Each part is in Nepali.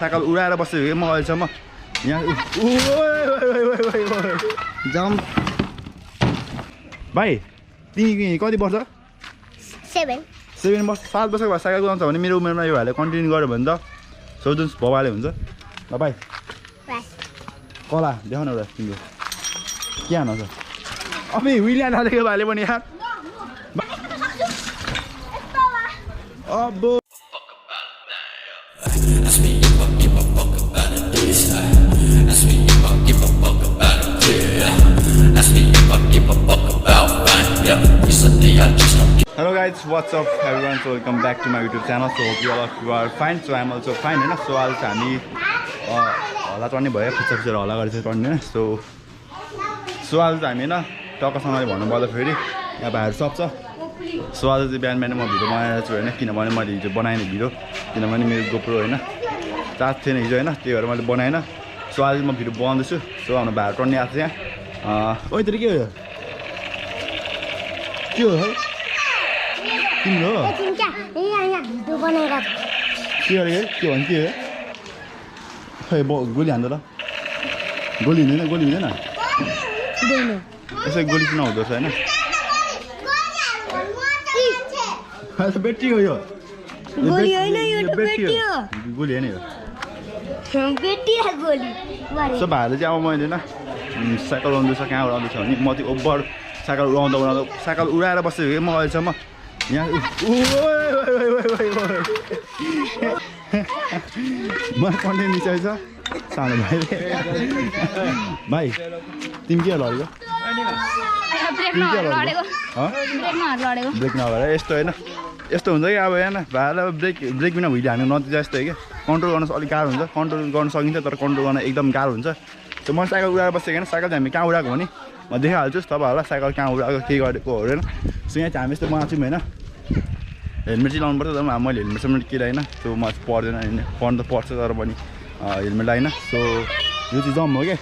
साइकल उडाएर बसेको म अहिलेसम्म यहाँ जम्प भाइ तिमी कति वर्ष 7 वर्ष 7 वर्षको भए साइकल कुदाउँछ भने मेरो उमेरमा यो भाइले कन्टिन्यू गर्यो भने त सोधुन्स भवाले हुन्छ ल भाइ कला देखाउन एउटा तिम्रो के हान्छ अबे विलिया थालेको भाइले पनि यार अब Hello guys, what's up everyone? So welcome back to my YouTube channel. So hope you are fine. So I'm also fine, हैन. So आज हामी हल्ला चढ्ने भयो खुच्चा हल्ला गरेछ चढ्ने हैन. So आज हामी हैन टक्कसँगले भन्नुपर्दा फेरि यहाँ भाइहरु सब छ. So आज चाहिँ बिहान म भिडियो बनाएर छु हैन किनभने मैले हिजो बनाएन भिडियो किनभने मेरो GoPro हैन चार्ज थिएन हिजो हैन त्यही भएर मैले बनाएन. So आज म भिडियो बनाउँदै छु. So हाम्रो भाइहरु टर्ने आछ यहाँ. ओइ तर के हो यो? के हो है? तिम्रो हो? यहाँ भिडियो बनाएर के हो यो? के भन्छ यो? खै गोली हान्दा ल. गोली हुँदैन हुँदैन? हुँदैन. यसै गोली किन हुँदो रहेछ हैन? यो बेटी हो यो. गोली हैन यो त बेटी हो. गोली हैन यो. बेटी हो गोली. सो भाइले चाहिँ अब मैले हैन साइकल उडाउँदैछ कहाँ उडाउँदैछ भने म त्यो ओभर साइकल उडाउँदा साइकल उडाएर बसेको म अहिलेसम्म यहाँ म कन्टेन्ट निचाइछ सानो भाइले भाइ तिमी के लडेको ब्रेक नभएर यस्तो होइन यस्तो हुन्छ कि अब होइन भाइलाई ब्रेक बिना भुइँले हान्नु नदिन्छ यस्तो हो कि कन्ट्रोल गर्न अलिक गाह्रो हुन्छ कन्ट्रोल गर्न सकिन्छ तर कन्ट्रोल गर्न एकदम गाह्रो हुन्छ त्यो म साइकल उडाएर बसेको होइन साइकल चाहिँ हामी कहाँ उडाएको भने म देखाइहाल्छु तपाईँहरूलाई साइकल कहाँ उडाएको के गरेको हो होइन सो यहाँ चाहिँ हामी यस्तो बनाएको छौँ होइन हेलमेट चाहिँ लाउनुपर्छ तर मैले हेलमेट सेलमेट के लाइन त्यो म पर्दैन पर्नु त पर्छ तर पनि हेलमेट लाइन सो यो चाहिँ जम हो क्या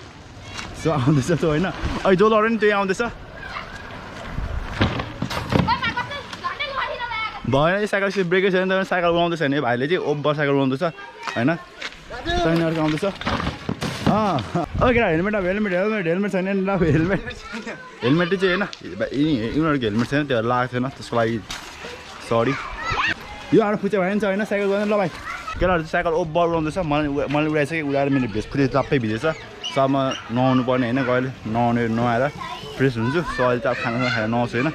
सो आउँदैछ त्यो होइन अहिले जो लड्यो नि त्यही आउँदैछ भएन साइकल चाहिँ ब्रेकै छैन तर साइकल उडाउँदैछ भने भाइले चाहिँ ओभर साइकल उडाउँदैछ होइन त्यहाँदेखि अर्को आउँदैछ ओके हेलमेट अब हेलमेट छैन ल हेलमेट चाहिँ होइन यिनीहरूको हेलमेट छैन त्यो लगाएको छैन त्यसको लागि सरी यो आएर फुच्चा भयो नि छ होइन साइकल गर्दैन ल भाइ केटाहरू चाहिँ साइकल ओभर उडाउँदैछ मैले उडाइसकेँ उडाएर मेरो भेस्ट फुटेर टप्पै भिजेछ सो अब म नुहाउनु पर्ने होइन कहिले नुहाएर फ्रेस हुन्छु सो अहिले चाहिँ अब खाना खाएर नुहाउँछु होइन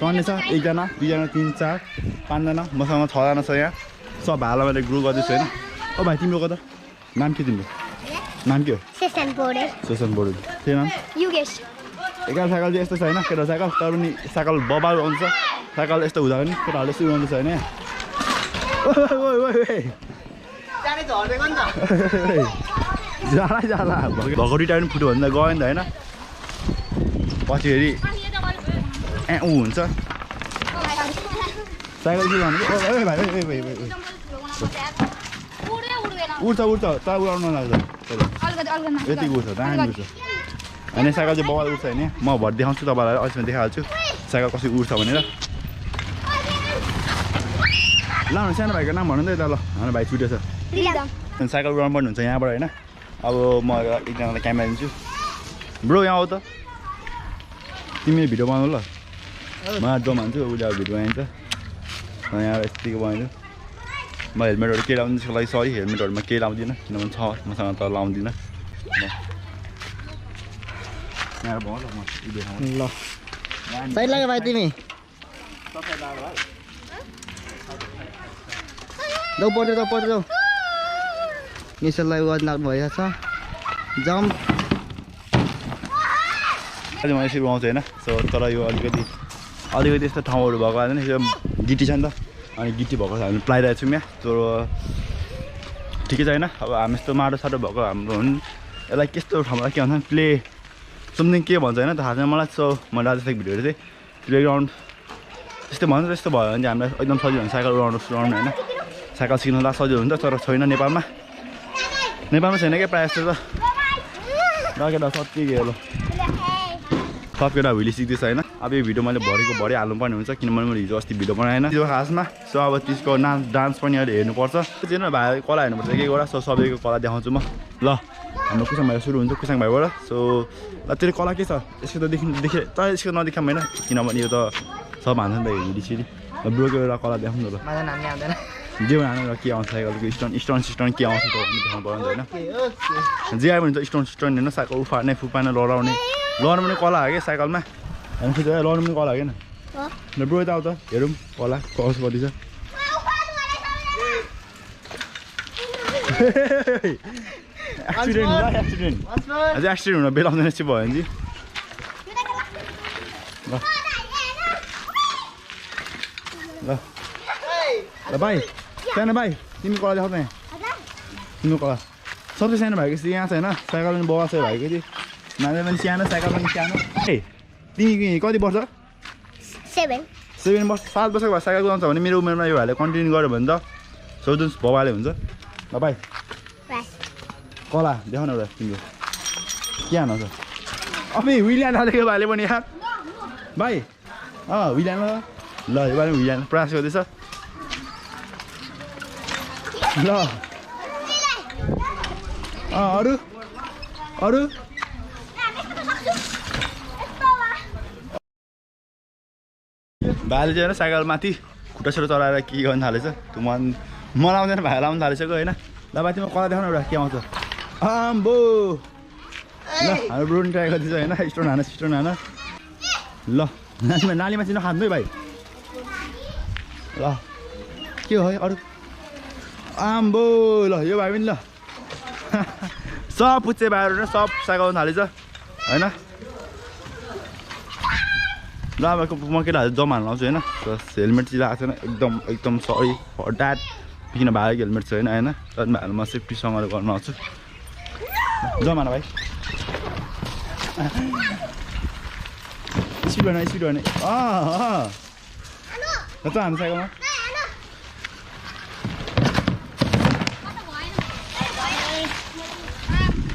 टर्ने छ 1 जना 2 जना 3 4 5 जना मसँग 6 जना छ यहाँ सब भाइलाई मैले ग्रुप गर्दैछु होइन ओ भाइ तिम्रो कता नाम के तिम्रो नाम के हो सेसन बोर्डर त्यही नाम युगेश एकाल साइकल चाहिँ यस्तो छ होइन केटा साइकल तर पनि साइकल बबाल आउँछ साइकल यस्तो हुँदा पनि केटाहरूले यस्तो उडाउँदैछ होइन जाला भएको दुइटा पनि फुट्यो भन्दा गयो नि त होइन पछि फेरि ऊ हुन्छ साइकल के भन्नु उड्छ तर उडाउनु नलाग्छ यतिको उड्छ दामी उड्छ होइन साइकल चाहिँ बबाल उड्छ होइन म भर देखाउँछु तपाईँलाई अहिलेसम्म देखाइहाल्छु साइकल कसरी उड्छ भनेर ल सानो भाइको नाम भन्नु त ल हाम्रो भाइ छुट्यो छ साइकल उडाउनु पर्ने हुन्छ यहाँबाट होइन अब म एकजनालाई क्यामेरा दिन्छु ब्रो यहाँ आऊ त तिमी भिडियो बनाउनु ल म डो मान्छु उसले अब भिडियो बनाइन्छ यहाँ यतिको बनाइदिनु म हेलमेटहरू केही लाउँदिनँ त्यसको लागि सरी हेलमेटहरूमा केही लाउँदिनँ किनभने छ मसँग त लाउँदिनँ ल साइड लाग्यो भाइ तिमी जाऊ पढ्दै निसललाई गर्नु लाग्नु भइरहेको छ जम्प अहिले म यसरी उडाउँछु होइन सो तर यो अलिकति यस्तो ठाउँहरू भएको होइन यो गिटी छ नि त अनि गिटी भएको छ हामी प्लाइरहेको छौँ यहाँ तर ठिकै छ होइन अब हामी यस्तो माटो साटो भएको हाम्रो हुन् यसलाई त्यस्तो ठाउँमा के भन्छ प्ले समथिङ के भन्छ होइन थाहा छैन मलाई सो मैले आज भिडियोहरू चाहिँ प्लेग्राउन्ड त्यस्तो भन्छ त्यस्तो भयो भने चाहिँ हामीलाई एकदम सजिलो हुन्छ साइकल उडाउनु होइन साइकल सिक्नुलाई सजिलो हुन्छ तर छैन नेपालमा छैन क्या प्रायः जस्तो त राखेर सत्य के ल सब केटा भिडियो सिक्दैछ होइन अब यो भिडियो मैले भरै हाल्नुपर्ने हुन्छ किनभने मैले हिजो अस्ति भिडियो बनाएन त्यो खासमा सो अब त्यसको डान्स पनि अहिले हेर्नुपर्छ त्यो भाइ कला हेर्नुपर्छ एक एकवटा सो सबैको कला देखाउँछु म ल हाम्रो कुसाङ भाइ सुरु हुन्छ कुसाङ भाइबाट सो ल तेरो कला के छ यसको त देखे तर यसको नदेखाऊँ होइन किनभने यो त सब हान्छ नि त भिडियो ब्रोको एउटा कला देखाउँ न ल जे हाल्नु के आउँछ साइकलको स्टोन के आउँछ त देखाउनु पर्यो नि त होइन जे आयो भने त स्टोन होइन साइकल उफार्ने फुपार्ने लडाउने लड्नु पनि कला हो क्या साइकलमा होइन फेरि लड्नु पनि कला हो क्या ल ब्रो यता आउ त हेरौँ कला कसो कति छ एक्सिडेन्ट अझै एक्सिडेन्ट हुन बेला आउँदैन चाहिँ भयो भने ल ल भाइ सानो भाइ तिमी कला देखाउ त यहाँ तिम्रो कला सबसे सानो भाइको चाहिँ यहाँ छ होइन साइकल पनि बगा छ भाइको चाहिँ नानी पनि सानो साइकल पनि सानो ए तिमी कति वर्ष 7 वर्ष 7 वर्षको भए साइकल कुदाउँछ भने मेरो उमेरमा यो भाइले कन्टिन्यू गर्यो भने त सोधुन् भवाले हुन्छ ल भाइ कला देखाउन एउटा तिम्रो के हाल्नु छ अबे विलियन हालेको भाइले पनि यहाँ भाइ विलियन ल यो भाइले विलियन प्रयास गर्दैछ ल अरू भाइले चाहिँ होइन साइकल माथि खुट्टा सुट्टा चलाएर के गर्नु थालेछ त्यो मलाई आउँदैन भाइलाई आउनु थालिसक्यो होइन ल भाइ तिम्रो कला देखाउन एउटा के आउँछ आम्बो ल हाम्रो ब्रोन ट्राई गर्दैछ होइन स्टोन हान ल नालीमा चाहिँ नखानु है भाइ ल के हो है अरू आम्बो ल यो भाइ पनि ल सब पुच्चे भाइहरू सब साइकल थालेछ होइन ल अब म केटाहरू जम्मा हाल्नु आउँछु होइन हेलमेट चाहिँ लगाएको छैन एकदम सरी फर द्याट किन भाइको हेलमेट छ होइन तर भाइहरू म सेफ्टीसँगले गर्नु आउँछु जम्मा भाइ स्पिड भने त हामी साइकलमा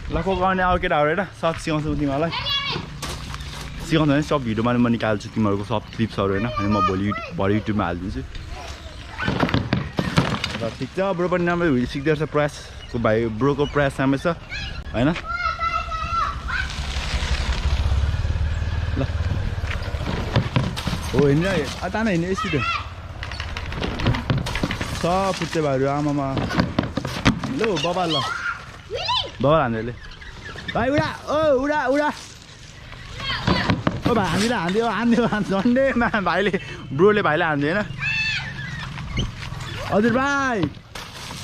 ल को गर्ने अब केटाहरू होइन सब सिकाउँछु तिमीहरूलाई सिकाउँछ भने सब भिडियोमा म निकाल्छु तिमीहरूको सब क्लिप्सहरू होइन अनि म भोलि युट्युबमा हालिदिन्छु र ठिक छ ब्रो पनि राम्रो भिडियो सिक्दै रहेछ प्रयासको भाइ ब्रोको प्रयास राम्रो छ होइन ल हो हिँड्ने तान हिँड्ने स्पिड सब पुच्चे भाइहरू आमामा ल बाबा ल बाबा हान्दैले भाइ उडा ओ भाइ हान्दियो झन्डेमा भाइले ब्रोले भाइले हान्दियो होइन हजुर भाइ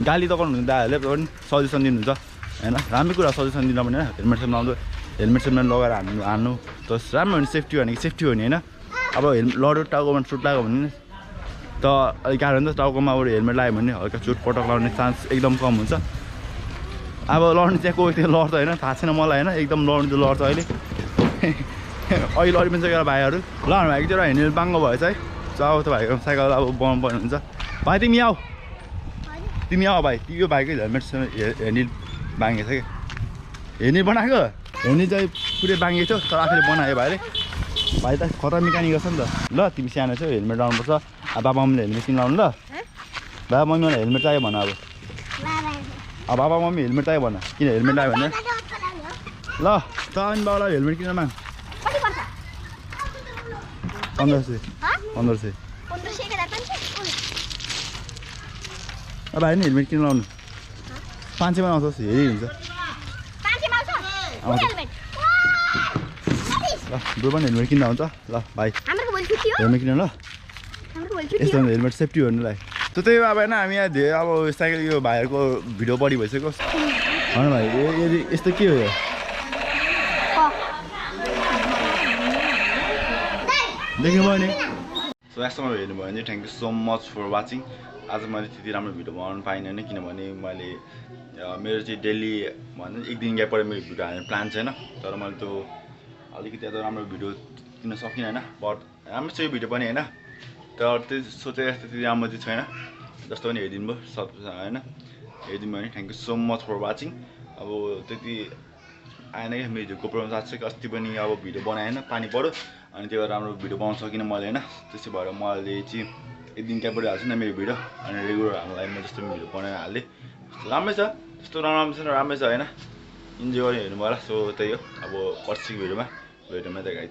गाली त गर्नुहुन्छ दाहरूले पनि सजेसन दिनुहुन्छ होइन राम्रो कुरा सजेसन दिनु भने हेलमेट सेलमेट लगाएर हान्नु त राम्रो हो नि सेफ्टी हो नि होइन अब लड्यो टाउकोमा चोट लाग्यो भने त अलिक गाह्रो हुन्छ टाउकोमा अरू हेलमेट लाग्यो भने हल्का चोटपटक लगाउने चान्स एकदम कम हुन्छ अब लड्ने चाहिँ कोही त्यो लड्छ होइन थाहा छैन मलाई होइन एकदम लड्नु त लड्छ अहिले लडी पनि छ एउटा भाइहरू ल भाइको त्यो हेर्ने बाङ्गो भएछ है अब त भाइको साइकल अब बनाउनु पर्ने हुन्छ भाइ तिमी आऊ भाइ यो भाइको हेलमेट हेर्ने बाङ्गेको छ क्या हेर्ने बनाएको हेर्ने चाहिँ पुरै बाङ्गेको थियो तर आफूले बनायो भाइले भाइ त खतरा मेकानिक गर्छ नि त ल तिमी सानो छौ हेलमेट लाउनुपर्छ अब बाबा मम्मीले हेलमेट किन लाउनु ल बाबा मम्मीलाई हेलमेट चाहियो भन अब बाबा मम्मी हेलमेट चाहियो भन किन हेलमेट लाग्यो भने ल त अनि बाबालाई हेलमेट किन माग 1500 अब भाइ नि हेलमेट किन लाउनु 500 मा आउँछ हेरि हुन्छ ल ब्रो पनि हेलमेट किन्दा हुन्छ ल भाइ हेलमेट किन ल यस्तो हेलमेट सेफ्टी हेर्नुलाई त्यही अब होइन हामी यहाँ धेरै अब साइकल यो भाइहरूको भिडियो बढी भइसक्यो होइन भाइ यस्तो के हो यो देख्नुभयो नि सो यस्तोमा हेर्नुभयो भने thank you so much for watching आज मैले त्यति राम्रो भिडियो बनाउनु पाइनँ होइन किनभने मैले मेरो चाहिँ डेली भन्दा एक दिन ग्यापबाट मेरो भिडियो हाल्ने प्लान छैन तर मैले त्यो अलिकति राम्रो भिडियो दिन सकिनँ होइन बट राम्रो छ यो भिडियो पनि होइन तर त्यो सोचेर जस्तो त्यति राम्रो चाहिँ छैन जस्तो पनि हेरिदिनु भयो सब होइन हेरिदिनु भयो भने thank you so much for watching अब त्यति आएन क्या मेरो गोप्रोमा साथ छ कि अस्ति पनि अब भिडियो बनाएन पानी पर्यो अनि त्यो भएर राम्रो भिडियो बनाउन सकिनँ मैले होइन त्यसै भएर मैले चाहिँ एक दिन क्यापबाट हाल्छु नि मेरो भिडियो अनि रेगुलर हाम्रो लागि म जस्तो भिडियो बनाएर हाल्दै राम्रै छ त्यस्तो राम्रो छैन राम्रै छ होइन इन्जोय गरेर हेर्नु होला सो त्यही हो अब पर्सिको भिडियोमा देखाइ